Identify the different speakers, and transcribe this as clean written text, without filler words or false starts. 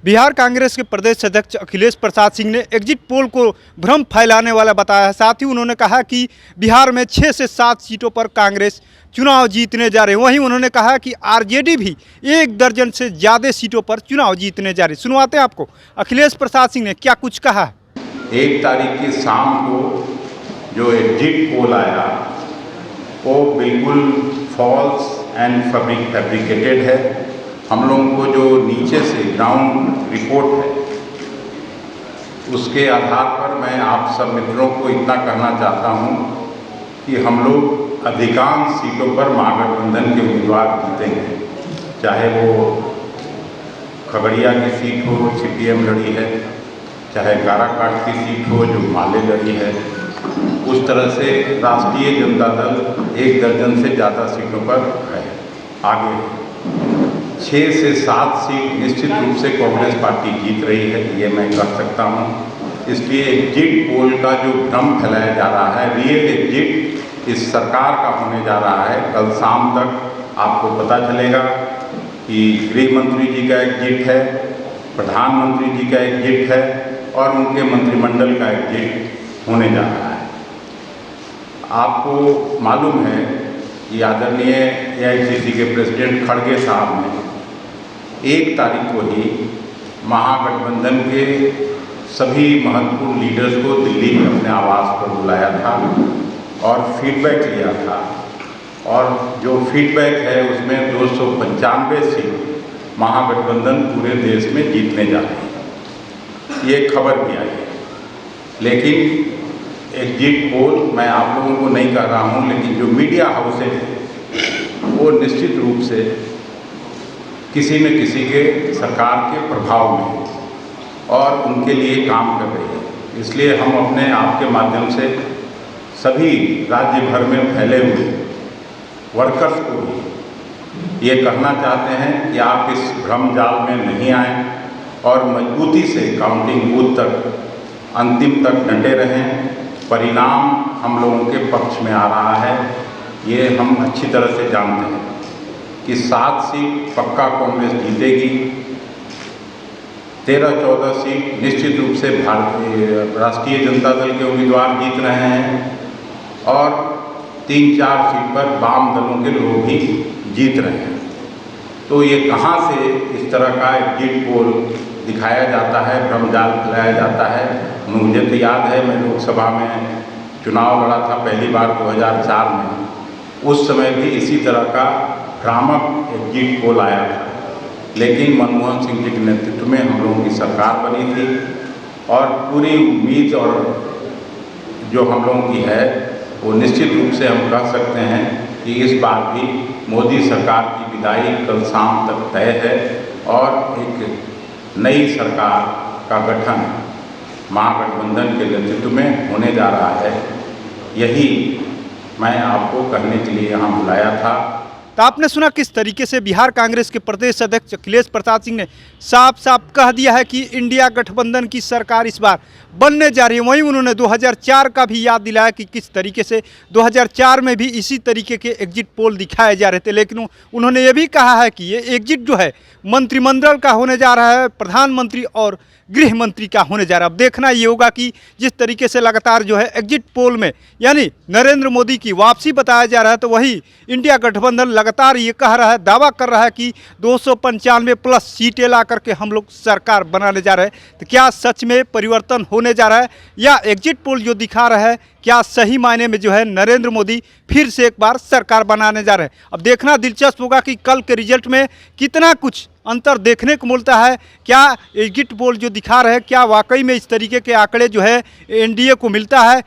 Speaker 1: बिहार कांग्रेस के प्रदेश अध्यक्ष अखिलेश प्रसाद सिंह ने एग्जिट पोल को भ्रम फैलाने वाला बताया है। साथ ही उन्होंने कहा कि बिहार में 6 से 7 सीटों पर कांग्रेस चुनाव जीतने जा रहे हैं। वहीं उन्होंने कहा कि आरजेडी भी 1 दर्जन से ज़्यादा सीटों पर चुनाव जीतने जा रही है। सुनवाते हैं आपको अखिलेश प्रसाद सिंह ने क्या कुछ कहा।
Speaker 2: 1 तारीख की शाम को जो एग्जिट पोल आया वो बिल्कुल फॉल्स एंड फैब्रिकेटेड है। हम लोगों को जो नीचे से ग्राउंड रिपोर्ट है उसके आधार पर मैं आप सब मित्रों को इतना कहना चाहता हूं कि हम लोग अधिकांश सीटों पर महागठबंधन के उम्मीदवार जीतेंगे। चाहे वो खगड़िया की सीट हो, सीपीएम लड़ी है, चाहे काराकाट की सीट हो जो माले लड़ी है, उस तरह से राष्ट्रीय जनता दल 1 दर्जन से ज़्यादा सीटों पर है, आगे है। 6 से 7 सीट निश्चित रूप से कांग्रेस पार्टी जीत रही है, ये मैं कह सकता हूँ। इसलिए एग्जिट पोल का जो भ्रम फैलाया जा रहा है, रियल एग्जिट इस सरकार का होने जा रहा है। कल शाम तक आपको पता चलेगा कि गृह मंत्री जी का एग्जिट है, प्रधानमंत्री जी का एग्जिट है और उनके मंत्रिमंडल का एग्जिट होने जा रहा है। आपको मालूम है कि आदरणीय एआईसीसी के प्रेसिडेंट खड़गे साहब ने 1 तारीख को ही महागठबंधन के सभी महत्वपूर्ण लीडर्स को दिल्ली में अपने आवास पर बुलाया था और फीडबैक लिया था। और जो फीडबैक है उसमें 295 सीट महागठबंधन पूरे देश में जीतने जा रही है, ये खबर भी आई है। लेकिन एग्जिट पोल मैं आप लोगों को नहीं कह रहा हूँ, लेकिन जो मीडिया हाउसेज हैं वो निश्चित रूप से किसी न किसी के सरकार के प्रभाव में और उनके लिए काम कर रही है। इसलिए हम अपने आपके माध्यम से सभी राज्य भर में फैले हुए वर्कर्स को भी ये कहना चाहते हैं कि आप इस भ्रम जाल में नहीं आएँ और मजबूती से काउंटिंग बूथ तक अंतिम तक डटे रहें। परिणाम हम लोगों के पक्ष में आ रहा है, ये हम अच्छी तरह से जानते हैं कि 7 सीट पक्का कांग्रेस जीतेगी, 13-14 सीट निश्चित रूप से राष्ट्रीय जनता दल के उम्मीदवार जीत रहे हैं और 3-4 सीट पर वाम दलों के लोग भी जीत रहे हैं। तो ये कहाँ से इस तरह का एग्जिट पोल दिखाया जाता है, भ्रमजाल फैलाया जाता है। मुझे तो याद है मैं लोकसभा में चुनाव लड़ा था पहली बार 2004 में, उस समय भी इसी तरह का भ्रामक एग्जिट पोल आया था। लेकिन मनमोहन सिंह जी के नेतृत्व में हम लोगों की सरकार बनी थी और पूरी उम्मीद और जो हम लोगों की है वो निश्चित रूप से हम कह सकते हैं कि इस बार भी मोदी सरकार की विदाई कल शाम तक तय है और एक नई सरकार का गठन महागठबंधन के नेतृत्व में होने जा रहा है। यही मैं आपको कहने के लिए यहाँ बुलाया था।
Speaker 1: तो आपने सुना किस तरीके से बिहार कांग्रेस के प्रदेश अध्यक्ष अखिलेश प्रसाद सिंह ने साफ साफ कह दिया है कि इंडिया गठबंधन की सरकार इस बार बनने जा रही है। वहीं उन्होंने 2004 का भी याद दिलाया कि किस तरीके से 2004 में भी इसी तरीके के एग्जिट पोल दिखाए जा रहे थे। लेकिन उन्होंने ये भी कहा है कि ये एग्जिट जो है मंत्रिमंडल का होने जा रहा है, प्रधानमंत्री और गृह मंत्री का होने जा रहा है। अब देखना ये होगा कि जिस तरीके से लगातार जो है एग्जिट पोल में यानी नरेंद्र मोदी की वापसी बताया जा रहा है, तो वही इंडिया गठबंधन लगातार ये कह रहा है, दावा कर रहा है कि 295 प्लस सीटें ला करके हम लोग सरकार बनाने जा रहे हैं। तो क्या सच में परिवर्तन होने जा रहा है या एग्जिट पोल जो दिखा रहा है क्या सही मायने में जो है नरेंद्र मोदी फिर से एक बार सरकार बनाने जा रहे हैं। अब देखना दिलचस्प होगा कि कल के रिजल्ट में कितना कुछ अंतर देखने को मिलता है। क्या एग्जिट पोल जो दिखा रहे हैं क्या वाकई में इस तरीके के आंकड़े जो है एनडीए को मिलता है।